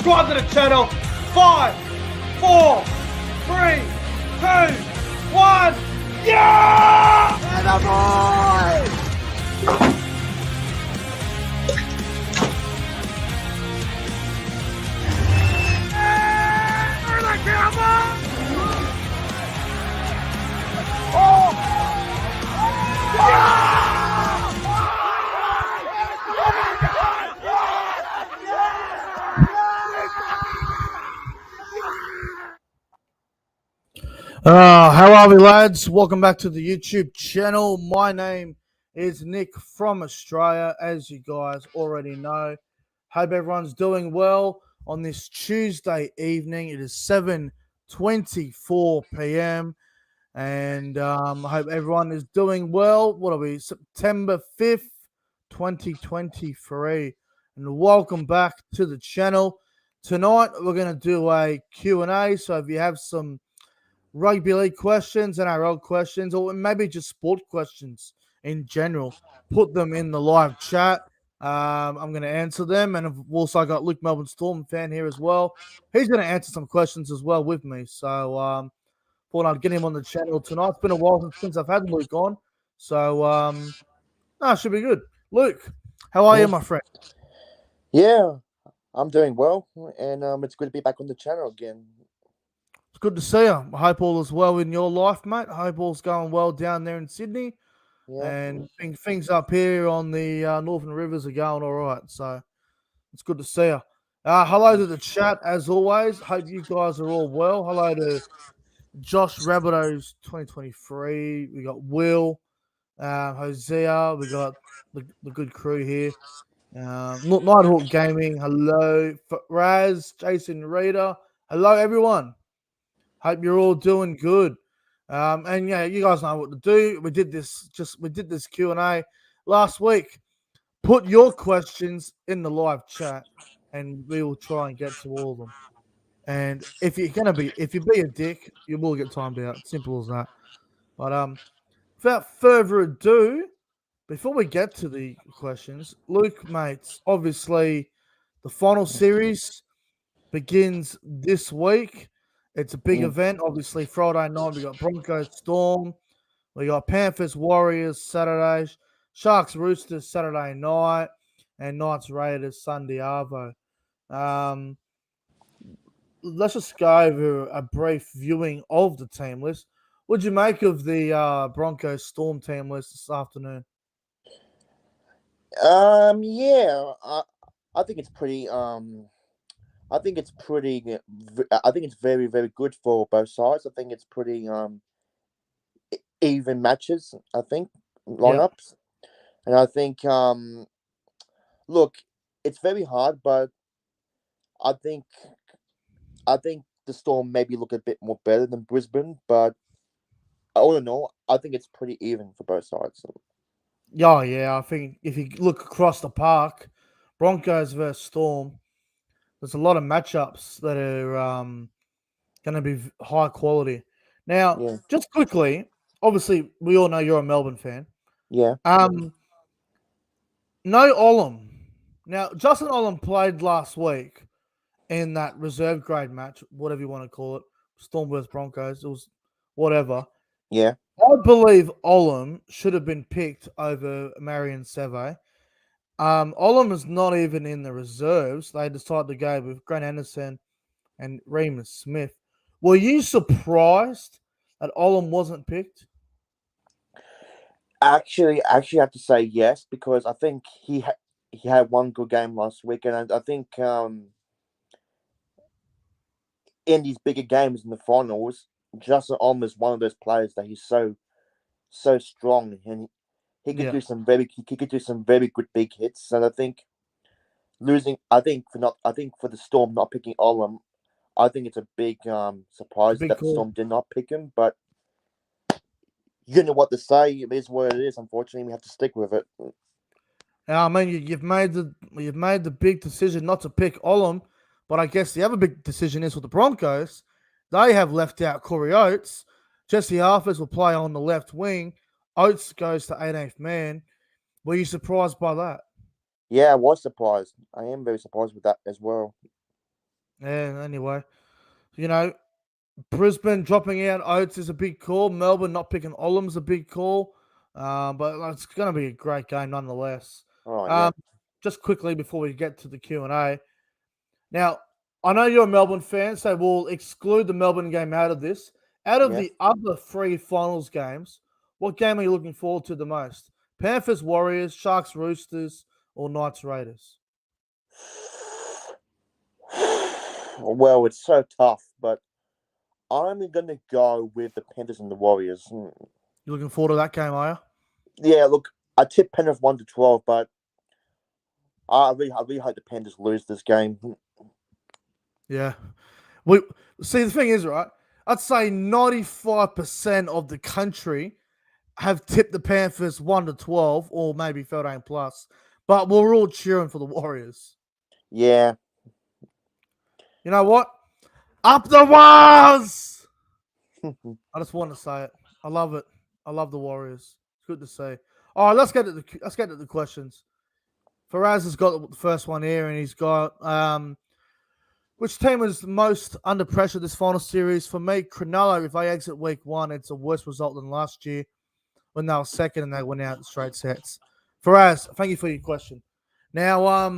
subscribe to the channel. 5, 4, 3, 2, 1. Yeah! How are we, lads? Welcome back to the YouTube channel. My name is Nick from Australia, as you guys already know. Hope everyone's doing well on this Tuesday evening. It is 7:24 p.m. and I hope everyone is doing well. What are we? September 5th, 2023. And welcome back to the channel. Tonight, we're going to do a Q&A. So if you have some rugby league questions, NRL questions, or maybe just sport questions in general, put them in the live chat. I'm going to answer them. And I've also got Luke Melbourne Storm fan here as well. He's going to answer some questions as well with me. So thought I'd get him on the channel tonight. It's been a while since I've had Luke on. So it should be good. Luke, how are you, my friend? Yeah, I'm doing well. And it's good to be back on the channel again. It's good to see you. I hope all is well in your life, mate. I hope all's going well down there in Sydney. Yeah. And things up here on the Northern Rivers are going all right. So it's good to see you. Hello to the chat, as always. Hope you guys are all well. Hello to Josh Rabbitohs 2023. We got Will, Hosea. We got the good crew here. Nighthawk Gaming. Hello. Raz, Jason Reader. Hello, everyone. Hope you're all doing good. And yeah, you guys know what to do. We did this Q&A last week. Put your questions in the live chat, and we will try and get to all of them. And if you be a dick, you will get timed out. Simple as that. But without further ado, before we get to the questions, Luke, mates, obviously the final series begins this week. It's a big event. Obviously, Friday night, we got Broncos Storm. We got Panthers Warriors Saturday. Sharks Roosters Saturday night. And Knights Raiders Sunday Arvo. Let's just go over a brief viewing of the team list. What did you make of the Broncos Storm team list this afternoon? Yeah, I think it's pretty. I think it's very, very good for both sides. I think it's pretty even matches. I think lineups, and I think look, it's very hard, but I think the Storm maybe look a bit more better than Brisbane, but all in all, I think it's pretty even for both sides. Oh, yeah. I think if you look across the park, Broncos versus Storm, there's a lot of matchups that are going to be high quality. Now, just quickly, obviously, we all know you're a Melbourne fan. Yeah. No Olam. Now, Justin Olam played last week in that reserve grade match, whatever you want to call it, Storm versus Broncos. It was whatever. Yeah. I believe Olam should have been picked over Marion Seve. Olam is not even in the reserves. They decided to go with Grant Anderson and Remus Smith. Were you surprised that Olam wasn't picked? Actually, I have to say yes, because I think he had one good game last week, and I think in these bigger games in the finals, Justin Olam is one of those players that he's so strong, and he could do some very good big hits. And I think for the Storm not picking Olam, I think it's a big surprise that the Storm did not pick him. But you know what to say. It is what it is. Unfortunately, we have to stick with it. I mean, you've made the big decision not to pick Olam, but I guess the other big decision is with the Broncos. They have left out Corey Oates. Jesse Harford will play on the left wing. Oates goes to 18th man. Were you surprised by that? Yeah, I was surprised. I am very surprised with that as well. Yeah. Anyway, you know, Brisbane dropping out Oates is a big call. Melbourne not picking Olam's a big call. But it's going to be a great game nonetheless. Oh yeah, Um, just quickly before we get to the Q&A. Now, I know you're a Melbourne fan, so we'll exclude the Melbourne game out of this. Out of yeah. the other three finals games, what game are you looking forward to the most? Panthers, Warriors, Sharks, Roosters, or Knights, Raiders? Well, it's so tough, but I'm gonna go with the Panthers and the Warriors. You looking forward to that game, are Yeah, look, I tipped Penrith 1-12, but I really hope the Panthers lose this game. you? Yeah. We see the thing is, right? I'd say 95% of the country have tipped the Panthers 1-12 or maybe 13 plus. But we're all cheering for the Warriors. Yeah, You know what? Up the Wars! I just want to say it. I love it. I love the Warriors. It's good to see. All right, let's get to the questions. Faraz has got the first one here, and he's got which team was most under pressure this final series? For me, Cronulla. If they exit week one, it's a worse result than last year when they were second and they went out in straight sets. Faraz, thank you for your question. Now,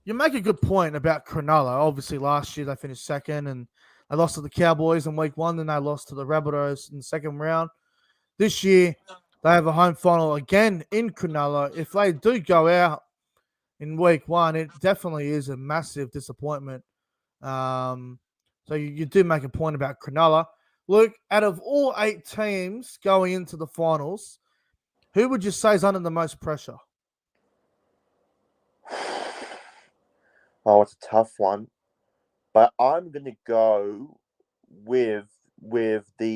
you make a good point about Cronulla. Obviously, last year they finished second and they lost to the Cowboys in week one, then they lost to the Rabbitohs in the second round. This year, they have a home final again in Cronulla. If they do go out in week one, it definitely is a massive disappointment. So you do make a point about Cronulla. Luke, out of all 8 teams going into the finals, who would you say is under the most pressure? oh, it's a tough one, but I'm gonna go with the.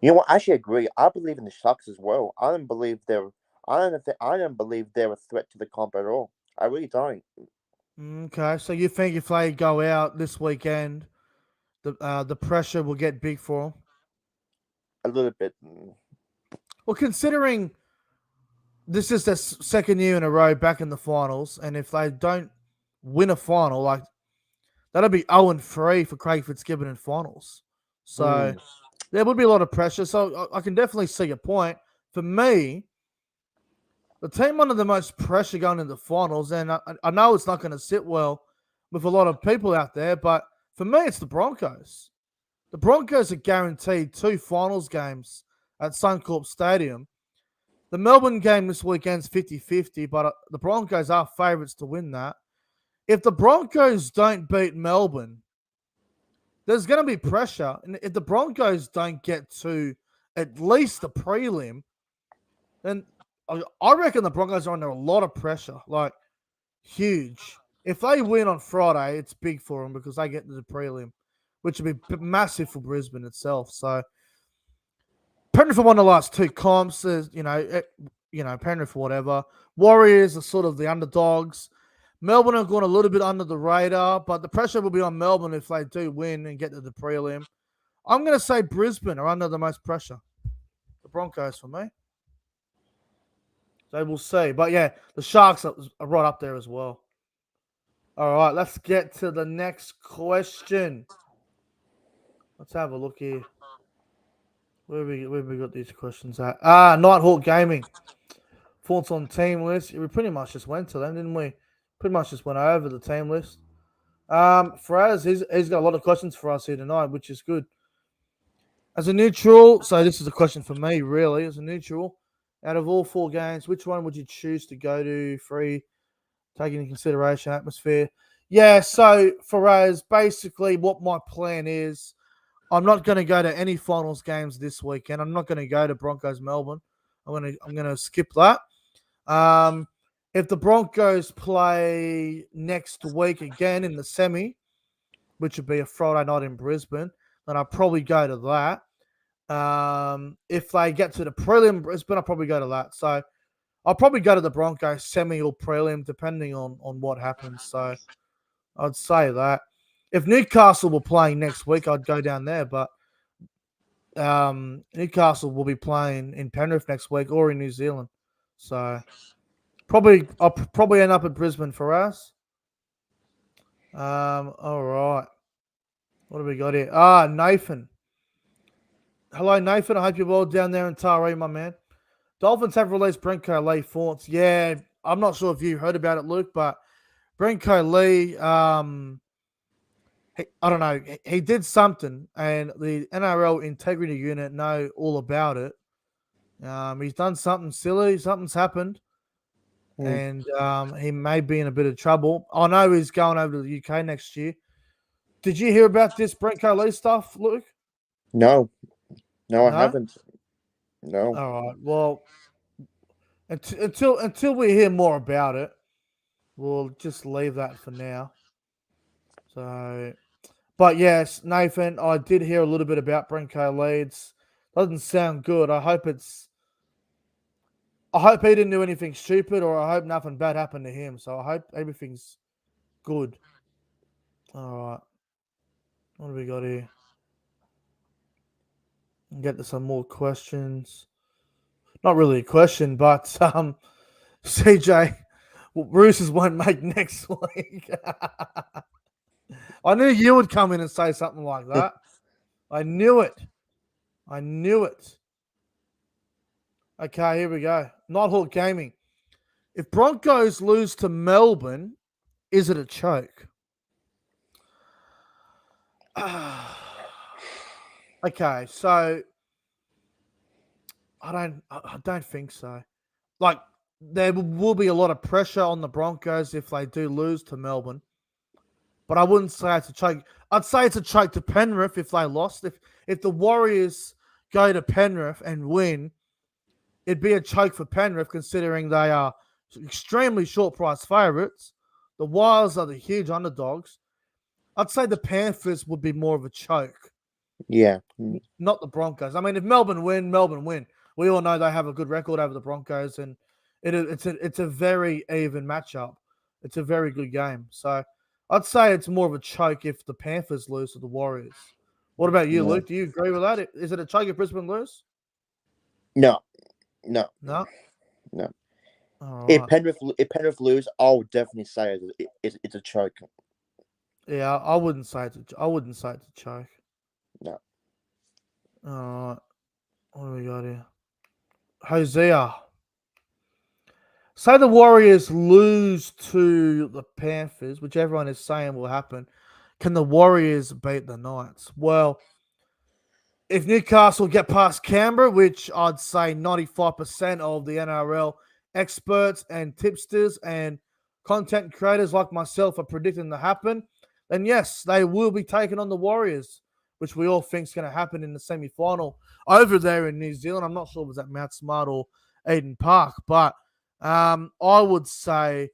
You know what? I actually agree. I believe in the Sharks as well. I don't believe they're. I don't believe they're a threat to the comp at all. I really don't. Okay, so you think if they go out this weekend, the pressure will get big for them? A little bit. Well, considering this is their second year in a row back in the finals, and if they don't win a final, like that'll be 0-3 for Craig Fitzgibbon in finals. So there would be a lot of pressure. So I can definitely see your point. For me, the team under the most pressure going into the finals, and I know it's not going to sit well with a lot of people out there, but for me, it's the Broncos. The Broncos are guaranteed 2 finals games at Suncorp Stadium. The Melbourne game this weekend's 50-50, but the Broncos are favourites to win that. If the Broncos don't beat Melbourne, there's going to be pressure. And if the Broncos don't get to at least the prelim, then I reckon the Broncos are under a lot of pressure, like huge. If they win on Friday, it's big for them because they get to the prelim, which would be massive for Brisbane itself. So Penrith won the last 2 comps, Penrith whatever. Warriors are sort of the underdogs. Melbourne have gone a little bit under the radar, but the pressure will be on Melbourne if they do win and get to the prelim. I'm going to say Brisbane are under the most pressure. The Broncos for me. So we'll see. But yeah, the Sharks are right up there as well. All right, let's get to the next question. Let's have a look here. Where have we got these questions at? Nighthawk Gaming. Thoughts on team list. We pretty much just went to them, didn't we? Pretty much just went over the team list. Faraz, he's got a lot of questions for us here tonight, which is good. As a neutral, so this is a question for me, really. As a neutral, out of all 4 games, which one would you choose to go to free, taking into consideration atmosphere? Yeah, so Faraz, basically what my plan is, I'm not going to go to any finals games this weekend. I'm not going to go to Broncos Melbourne. I'm going to skip that. If the Broncos play next week again in the semi, which would be a Friday night in Brisbane, then I'll probably go to that. If they get to the prelim Brisbane, I'll probably go to that. So I'll probably go to the Broncos semi or prelim, depending on what happens. So I'd say that. If Newcastle were playing next week, I'd go down there. But Newcastle will be playing in Penrith next week or in New Zealand. So I'll probably end up at Brisbane for us. All right. What do we got here? Nathan. Hello, Nathan. I hope you're well down there in Taree, my man. Dolphins have released Brenko Lee Faunts. Yeah, I'm not sure if you heard about it, Luke, but Brenko Lee, I don't know, he did something, and the NRL integrity unit know all about it. He's done something silly, something's happened, and he may be in a bit of trouble. I know he's going over to the UK next year. Did you hear about this Brenko Lee stuff, Luke? No, I No? haven't. No. All right. Well, until we hear more about it, we'll just leave that for now. So, but yes, Nathan, I did hear a little bit about Brenko Leeds. Doesn't sound good. I hope he didn't do anything stupid, or I hope nothing bad happened to him. So I hope everything's good. All right. What do we got here? Get to some more questions. Not really a question, but CJ, Roosters won't make next week. I knew you would come in and say something like that. I knew it. Okay, here we go. Nighthawk Gaming. If Broncos lose to Melbourne, is it a choke? Okay, so I don't think so. Like, there will be a lot of pressure on the Broncos if they do lose to Melbourne, but I wouldn't say it's a choke. I'd say it's a choke to Penrith if they lost. If the Warriors go to Penrith and win, it'd be a choke for Penrith considering they are extremely short price favourites. The Wilds are the huge underdogs. I'd say the Panthers would be more of a choke. Yeah. Not the Broncos. I mean, if Melbourne win, Melbourne win. We all know they have a good record over the Broncos, and it's a very even matchup. It's a very good game. So I'd say it's more of a choke if the Panthers lose to the Warriors. What about you, Luke? Do you agree with that? Is it a choke if Brisbane lose? No. No. Right. If Penrith lose, I would definitely say it's a choke. Yeah, I wouldn't say it's a choke. No. All right. What do we got here? Hosea. Say the Warriors lose to the Panthers, which everyone is saying will happen. Can the Warriors beat the Knights? Well, if Newcastle get past Canberra, which I'd say 95% of the NRL experts and tipsters and content creators like myself are predicting to happen, then yes, they will be taking on the Warriors, which we all think is going to happen in the semi-final over there in New Zealand. I'm not sure if it was at Mount Smart or Eden Park, but I would say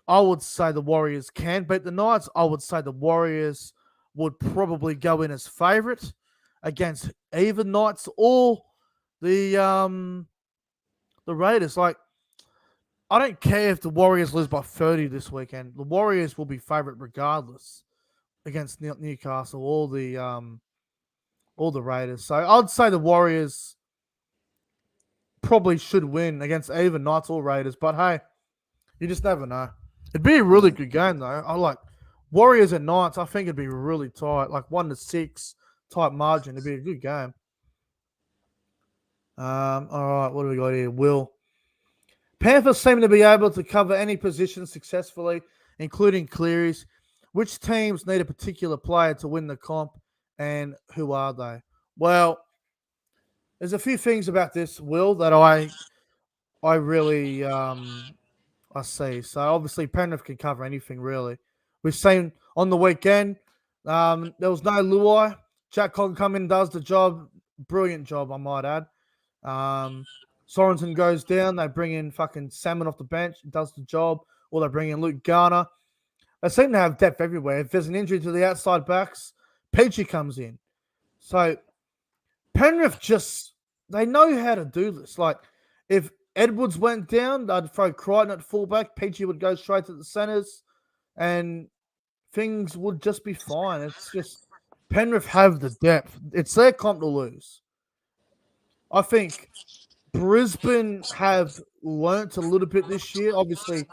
the Warriors can beat the Knights. I would say the Warriors would probably go in as favourite against either Knights or the Raiders. Like, I don't care if the Warriors lose by 30 this weekend. The Warriors will be favourite regardless against Newcastle or the Raiders. So I'd say the Warriors probably should win against either Knights or Raiders. But hey, you just never know. It'd be a really good game though. I like Warriors and Knights. I think it'd be really tight, like 1-6 type margin. It'd be a good game. All right, what do we got here? Will. Panthers seem to be able to cover any position successfully, including Cleary's. Which teams need a particular player to win the comp, and who are they? Well, there's a few things about this, Will, that I really I see. So obviously Penrith can cover anything really. We've seen on the weekend there was no Leuluai. Jack Cogg come in, does the job, brilliant job, I might add. Sorensen goes down. They bring in fucking Salmon off the bench, does the job. Or they bring in Luke Garner. They seem to have depth everywhere. If there's an injury to the outside backs, Peachy comes in. So Penrith they know how to do this. Like, if Edwards went down, they'd throw Crichton at fullback. Peachy would go straight to the centres, and things would just be fine. It's just Penrith have the depth. It's their comp to lose. I think Brisbane have learnt a little bit this year. Obviously,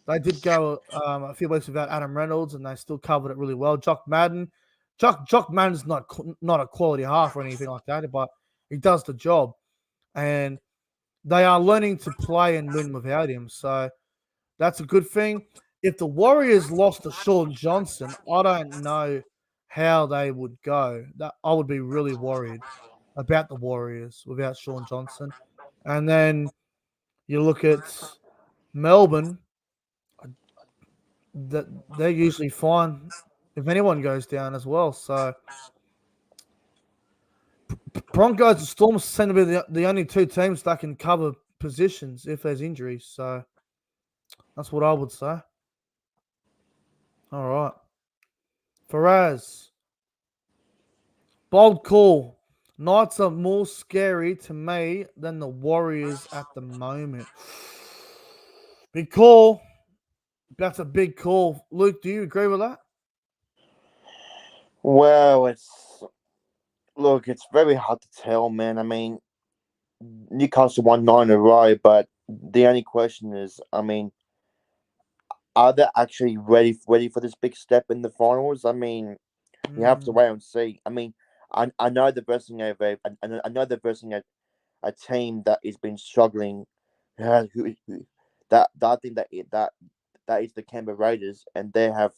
They did go a few weeks without Adam Reynolds, and they still covered it really well. Jock Madden's not a quality half or anything like that, but he does the job, and they are learning to play and win without him. So that's a good thing. If the Warriors lost to Sean Johnson, I don't know how they would go. That I would be really worried about the Warriors without Sean Johnson. And then you look at Melbourne, that they're usually fine if anyone goes down as well. So Broncos and Storms seem to be the only two teams that can cover positions if there's injuries. So that's what I would say. All right. Faraz, bold call. Knights are more scary to me than the Warriors at the moment. Big call. That's a big call. Luke, do you agree with that? Well, it's very hard to tell, man. I mean, Newcastle won 9 in a row, but the only question is, I mean, are they actually ready for this big step in the finals? I mean, you have to wait and see. I mean, I know they're versing I know they're versing a team that has been struggling. That I think that is the Canberra Raiders, and they are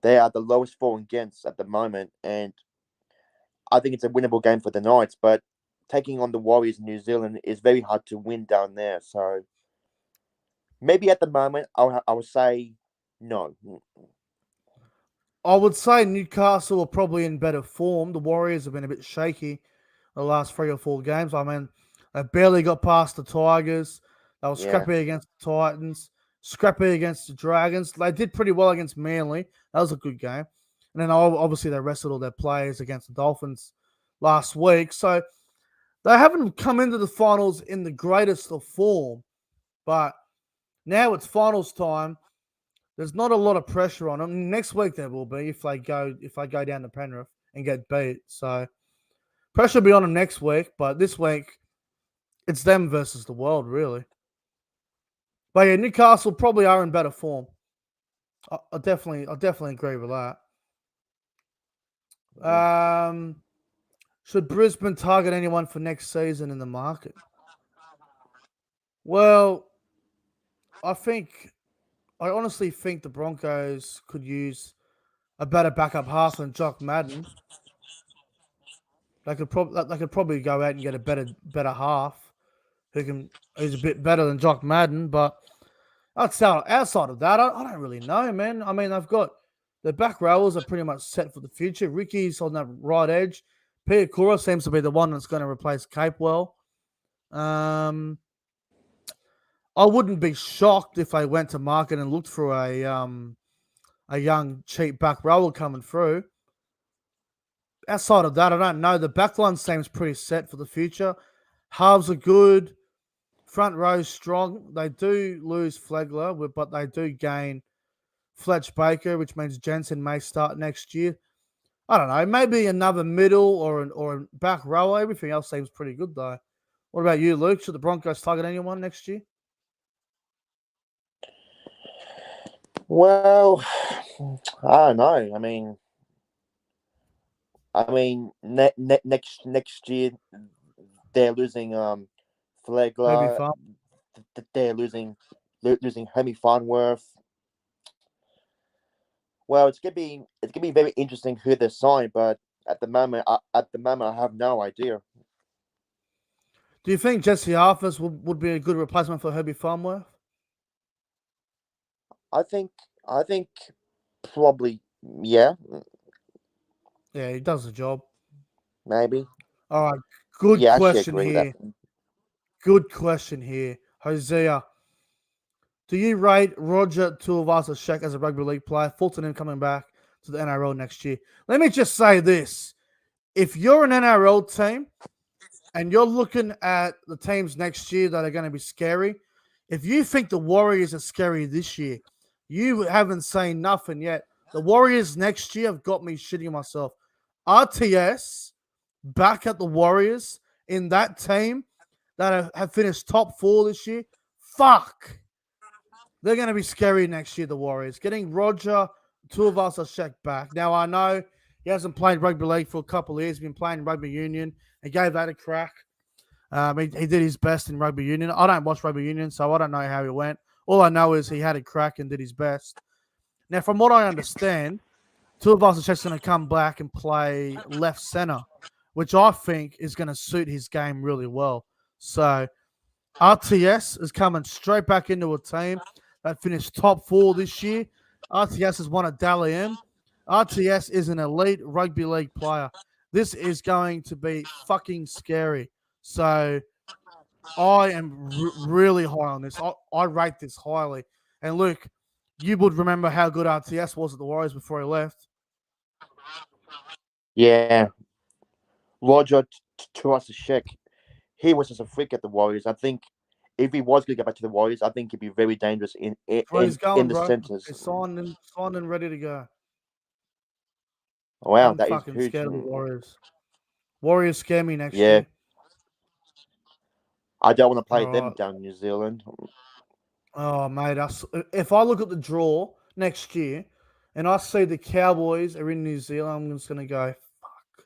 the lowest for and against at the moment, and I think it's a winnable game for the Knights. But taking on the Warriors in New Zealand is very hard to win down there. So maybe at the moment, I would say no. I would say Newcastle are probably in better form. The Warriors have been a bit shaky the last 3 or 4 games. I mean, they barely got past the Tigers. They were scrappy against the Titans, scrappy against the Dragons. They did pretty well against Manly. That was a good game. And then obviously they rested all their players against the Dolphins last week. So they haven't come into the finals in the greatest of form. But now it's finals time. There's not a lot of pressure on them. Next week there will be if they go down to Penrith and get beat. So pressure will be on them next week, but this week it's them versus the world, really. But yeah, Newcastle probably are in better form. I definitely agree with that. Should Brisbane target anyone for next season in the market? Well, I honestly think the Broncos could use a better backup half than Jock Madden. They could probably go out and get a better half who's a bit better than Jock Madden. But outside of that, I don't really know, man. I mean, they've got the back rowers are pretty much set for the future. Ricky's on that right edge. Pia Kura seems to be the one that's going to replace Capewell. I wouldn't be shocked if they went to market and looked for a young cheap back rower coming through. Outside of that, I don't know. The backline seems pretty set for the future. Halves are good. Front row's strong. They do lose Flegler, but they do gain Fletch Baker, which means Jensen may start next year. I don't know. Maybe another middle or a back rower. Everything else seems pretty good, though. What about you, Luke? Should the Broncos target anyone next year? Well, I don't know. Next year they're losing Flegler. They're losing Hermie Farnworth. Well, it's gonna be very interesting who they sign, but at the moment I have no idea. Do you think Jesse Arthurs would be a good replacement for Herbie Farnworth? I think probably yeah. Yeah, he does the job. Maybe. All right, good question here. Good question here, Hosea. Do you rate Roger Tuivasa-Sheck as a rugby league player? Fulton him coming back to the NRL next year. Let me just say this. If you're an NRL team and you're looking at the teams next year that are going to be scary, if you think the Warriors are scary this year, you haven't seen nothing yet. The Warriors next year have got me shitting myself. RTS back at the Warriors in that team that have finished top 4 this year. Fuck. they're going to be scary next year, the Warriors. Getting Roger, two of us are checked back. Now, I know he hasn't played rugby league for a couple of years. He's been playing rugby union and gave that a crack. He did his best in rugby union. I don't watch rugby union, so I don't know how he went. All I know is he had a crack and did his best. Now, from what I understand, two of us are just going to come back and play left center, which I think is going to suit his game really well. So RTS is coming straight back into a team that finished top 4 this year. RTS has won a Dally M. RTS is an elite rugby league player. This is going to be fucking scary. So I am really high on this. I rate this highly. And Luke, you would remember how good RTS was at the Warriors before he left. Yeah. Roger, to us a check. He was just a freak at the Warriors. I think if he was going to get back to the Warriors, I think he'd be very dangerous in the centers. He's signed and ready to go. Wow, I'm that is fucking huge. scared of the Warriors. Warriors scare me next year. I don't want to play them down in New Zealand. Oh, mate. If I look at the draw next year and I see the Cowboys are in New Zealand, I'm just going to go, fuck.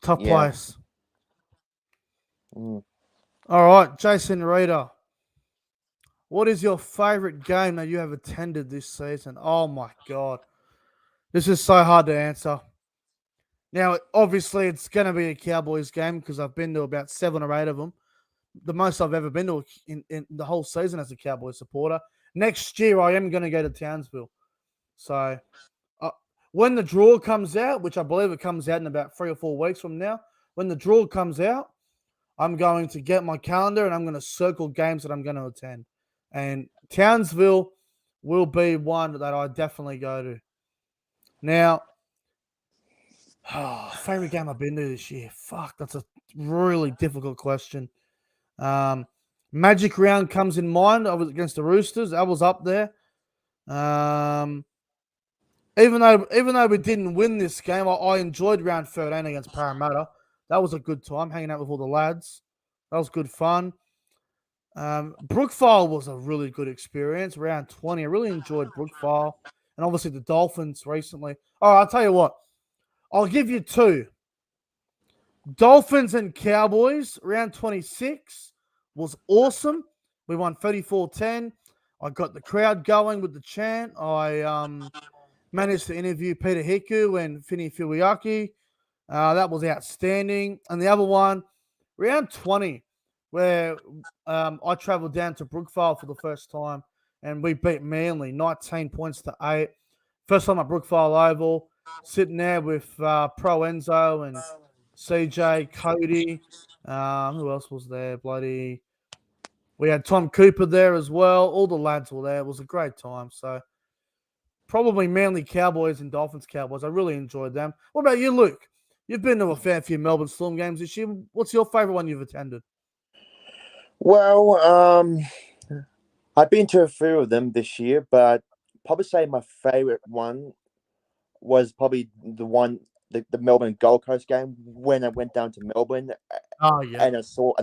Tough place. Mm. All right, Jason Reader. What is your favourite game that you have attended this season? Oh, my God. This is so hard to answer. Now, obviously, it's going to be a Cowboys game because I've been to about 7 or 8 of them. The most I've ever been to in the whole season as a Cowboys supporter. Next year, I am going to go to Townsville. So, when the draw comes out, which I believe it comes out in about 3 or 4 weeks from now, when the draw comes out, I'm going to get my calendar and I'm going to circle games that I'm going to attend. And Townsville will be one that I definitely go to. Now, favorite game I've been to this year? Fuck, that's a really difficult question. Magic round comes in mind. I was against the Roosters. I was up there. Even though we didn't win this game, I enjoyed round 13 against Parramatta. That was a good time, hanging out with all the lads. That was good fun. Brookvale was a really good experience. Round 20, I really enjoyed Brookvale. And obviously the Dolphins recently. All right, I'll tell you what. I'll give you 2. Dolphins and Cowboys, round 26 was awesome. We won 34-10. I got the crowd going with the chant. I managed to interview Peter Hiku and Fini Fuiaki. That was outstanding. And the other one, round 20, where I travelled down to Brookvale for the first time, and we beat Manly 19 points to 8. First time at Brookvale Oval, sitting there with Pro Enzo and CJ, Cody. Who else was there? We had Tom Cooper there as well. All the lads were there. It was a great time. So probably Manly Cowboys and Dolphins Cowboys. I really enjoyed them. What about you, Luke? You've been to a fair few Melbourne Storm games this year. What's your favourite one you've attended? Well, I've been to a few of them this year, but probably say my favourite one was probably the Melbourne Gold Coast game when I went down to Melbourne. Oh yeah, and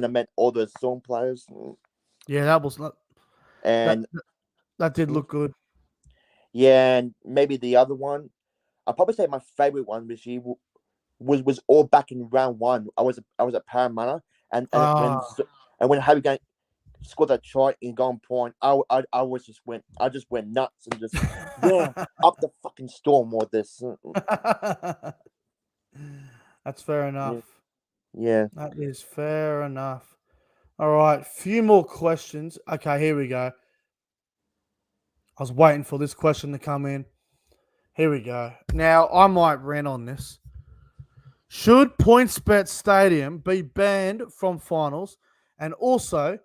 I met all the Storm players. Yeah, that was not. And that did look good. Yeah, and maybe the other one, I'll probably say my favourite one this year was all back in round 1. I was at Parramatta, and when Harry Gane scored that try in Golden Point, I just went nuts and just up the fucking Storm with this. That's fair enough. Yeah. That is fair enough. All right, few more questions. Okay, here we go. I was waiting for this question to come in. Here we go. Now, I might rant on this. Should PointsBet Stadium be banned from finals? And also,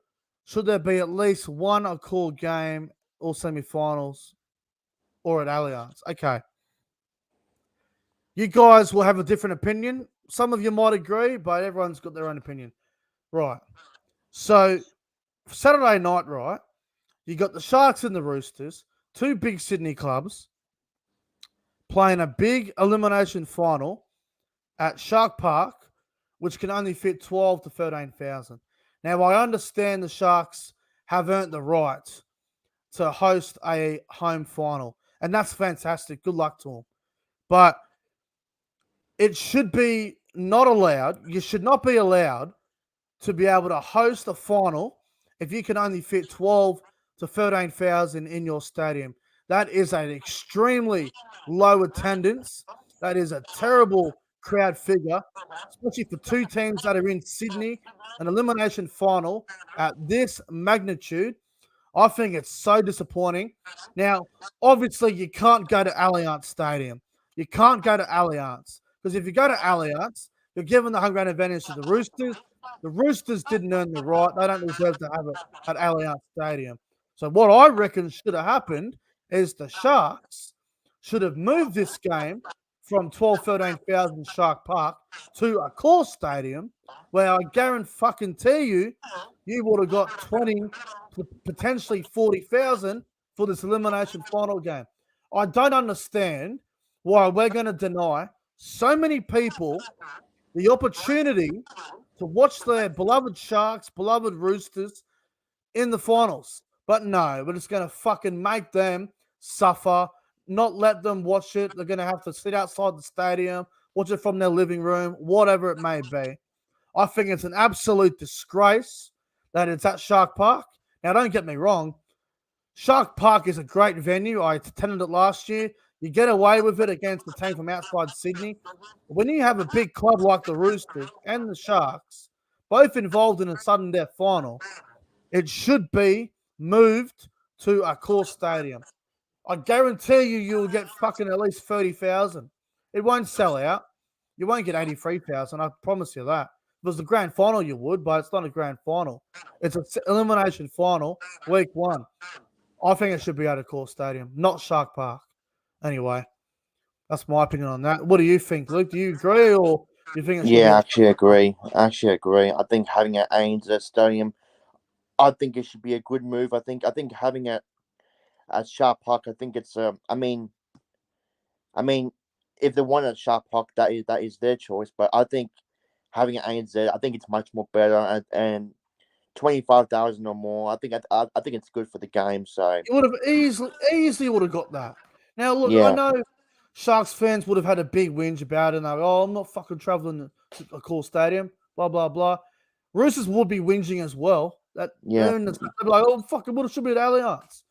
should there be at least one Accor game or semi-finals or at Allianz? Okay. You guys will have a different opinion. Some of you might agree, but everyone's got their own opinion. Right. So, Saturday night, right, you got the Sharks and the Roosters, 2 big Sydney clubs, playing a big elimination final at Shark Park, which can only fit 12 to 13,000. Now, I understand the Sharks have earned the right to host a home final. And that's fantastic. Good luck to them. But it should be not allowed. You should not be allowed to be able to host a final if you can only fit 12 to 13,000 in your stadium. That is an extremely low attendance. That is a terrible crowd figure, especially for two teams that are in Sydney, an elimination final at this magnitude. I think it's so disappointing. Now, obviously, you can't go to Allianz Stadium. You can't go to Allianz because if you go to Allianz, you're giving the home ground advantage to the Roosters. The Roosters didn't earn the right. They don't deserve to have it at Allianz Stadium. So what I reckon should have happened is the Sharks should have moved this game from 12, 13,000 Shark Park to a core stadium where I guarantee you would have got 20 to potentially 40,000 for this elimination final game. I don't understand why we're going to deny so many people the opportunity to watch their beloved Sharks, beloved Roosters in the finals. But no, we're just going to fucking make them suffer, not let them watch it. They're going to have to sit outside the stadium, watch it from their living room, whatever it may be. I think it's an absolute disgrace that it's at Shark Park. Now, don't get me wrong. Shark Park is a great venue. I attended it last year. You get away with it against the team from outside Sydney. When you have a big club like the Roosters and the Sharks, both involved in a sudden death final, it should be moved to a core stadium. I guarantee you'll get fucking at least 30,000. It won't sell out. You won't get 83,000. I promise you that. If it was the grand final, you would, but it's not a grand final. It's an elimination final, week 1. I think it should be at a core stadium, not Shark Park. Anyway, that's my opinion on that. What do you think, Luke? Do you agree, or do you think it should be? Yeah, I actually agree. I think having an ANZ Stadium, I think it should be a good move. I think having it at Sharp Park, I think it's I mean, if they want at Sharp Park, that is their choice. But I think having an ANZ, I think it's much more better, and 25,000 or more. I think it's good for the game. So You would have easily would have got that. Now, look, I yeah, know Sharks fans would have had a big whinge about it. And they're, I'm not fucking traveling to a cool stadium, blah, blah, blah. Roosters would be whinging as well. That yeah, they'd be like, oh, fucking, what should be at Allianz.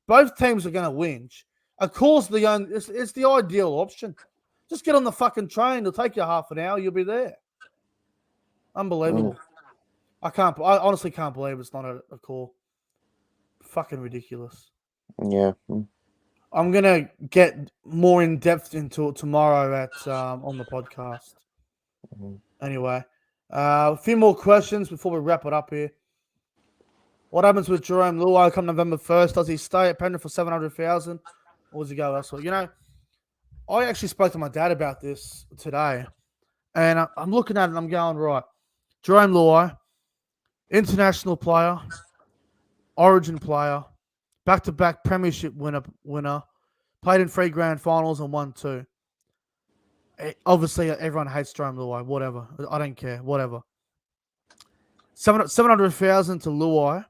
Both teams are going to whinge. Of course, it's the ideal option. Just get on the fucking train. It'll take you half an hour. You'll be there. Unbelievable. I honestly can't believe it's not a call. Fucking ridiculous. yeah. I'm gonna get more in depth into it tomorrow at on the podcast. Anyway, a few more questions before we wrap it up here. What happens with Jerome Leuluai come November 1st? Does he stay at Penrith for 700,000, or does he go elsewhere? You know, I actually spoke to my dad about this today, and I'm looking at it and I'm going, right, Jerome Leuluai, international player, Origin player, back-to-back premiership winner, played in 3 grand finals and won 2. Obviously, everyone hates Jerome Leuluai, whatever. I don't care, whatever. 700,000 to Leuluai.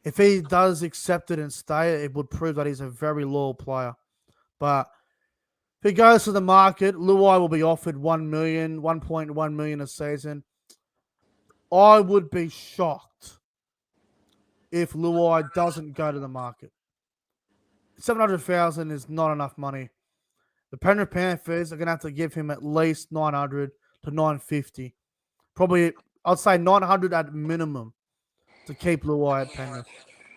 If he does accept it and stay, it would prove that he's a very loyal player. But if he goes to the market, Leuluai will be offered 1 million, 1.1 million a season. I would be shocked if Leuluai doesn't go to the market. 700,000 is not enough money. The Penrith Panthers are going to have to give him at least 900 to 950. Probably, I'd say 900 at minimum to keep Leuluai at Penrith.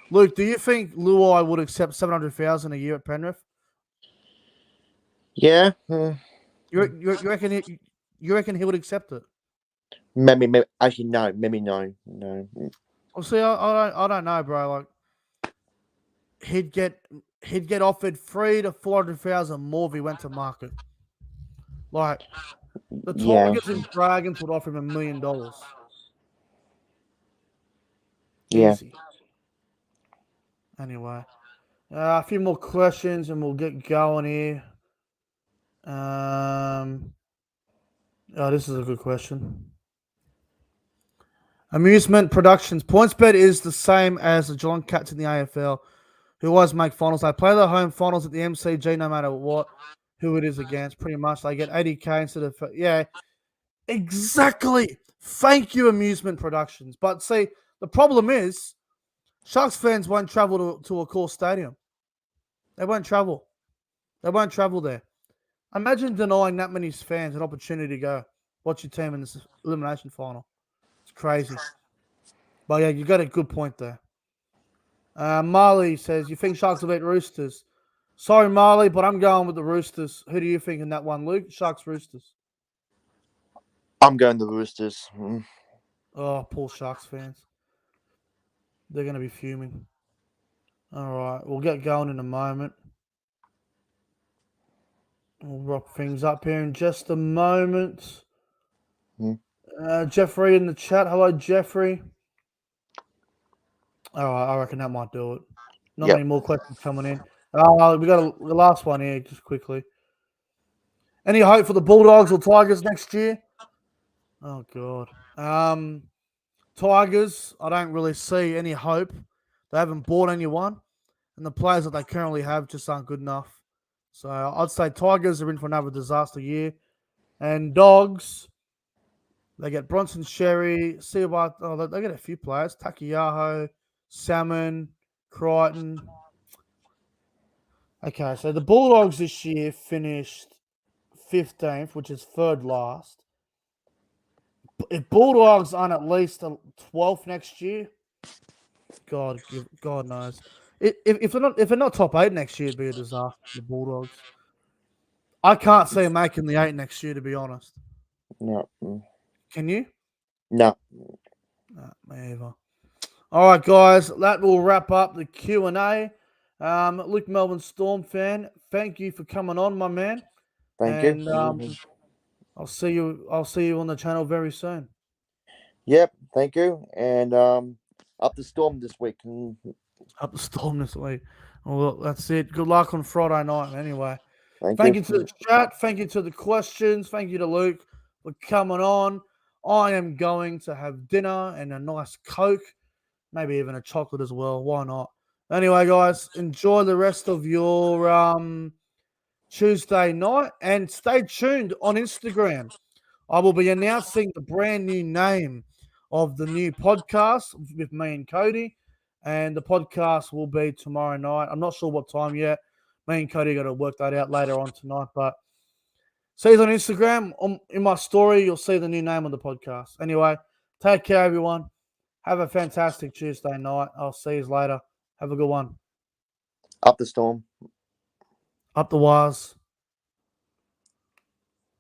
Luke, do you think Leuluai would accept 700,000 a year at Penrith? Yeah. You reckon he would accept it? Maybe actually no. Maybe no. Well, see, I don't know, bro. Like, he'd get offered 300,000 to 400,000 more if he went to market. Like, the Tigers and Dragons would offer him $1 million. Yeah. Easy. Anyway, a few more questions and we'll get going here. Oh, this is a good question. Amusement Productions. PointsBet is the same as the Geelong Cats in the AFL, who always make finals. They play their home finals at the MCG no matter what, who it is against. Pretty much, they get 80K instead of exactly. Thank you, Amusement Productions. But see, the problem is, Sharks fans won't travel to a core stadium. They won't travel. They won't travel there. Imagine denying that many fans an opportunity to go watch your team in this elimination final. It's crazy. But yeah, you got a good point there. Marley says, you think Sharks will beat Roosters? Sorry, Marley, but I'm going with the Roosters. Who do you think in that one, Luke? Sharks, Roosters. I'm going the Roosters. Oh, poor Sharks fans. They're going to be fuming. All right, we'll get going in a moment. We'll wrap things up here in just a moment. Jeffrey in the chat. Hello, Jeffrey. All right, I reckon that might do it. Not many more questions coming in. We got the last one here, just quickly. Any hope for the Bulldogs or Tigers next year? Oh, God. Tigers, I don't really see any hope. They haven't bought anyone, and the players that they currently have just aren't good enough. So I'd say Tigers are in for another disaster year. And Dogs, they get Bronson Sherry, they get a few players. Takiyaho, Salmon, Crichton. Okay, so the Bulldogs this year finished 15th, which is third last. If Bulldogs aren't at least 12th next year, God knows. If they're not top 8 next year, it'd be a disaster for the Bulldogs. I can't see them making the 8 next year, to be honest. No. Can you? No. Me either. All right, guys, that will wrap up the Q&A. Luke, Melbourne Storm fan, thank you for coming on, my man. Thank you. I'll see you on the channel very soon. Yep, thank you. And up the Storm this week. Up the Storm this week. Well, that's it. Good luck on Friday night, anyway. Thank you to the chat. Thank you to the questions. Thank you to Luke for coming on. I am going to have dinner and a nice Coke, maybe even a chocolate as well. Why not? Anyway, guys, enjoy the rest of your Tuesday night and stay tuned on Instagram. I will be announcing the brand new name of the new podcast with me and Cody, and the podcast will be tomorrow night. I'm not sure what time yet. Me and Cody got to work that out later on tonight, but see you on Instagram. In my story, you'll see the new name of the podcast. Anyway, take care, everyone. Have a fantastic Tuesday night. I'll see you later. Have a good one. Up the Storm. Up the wires.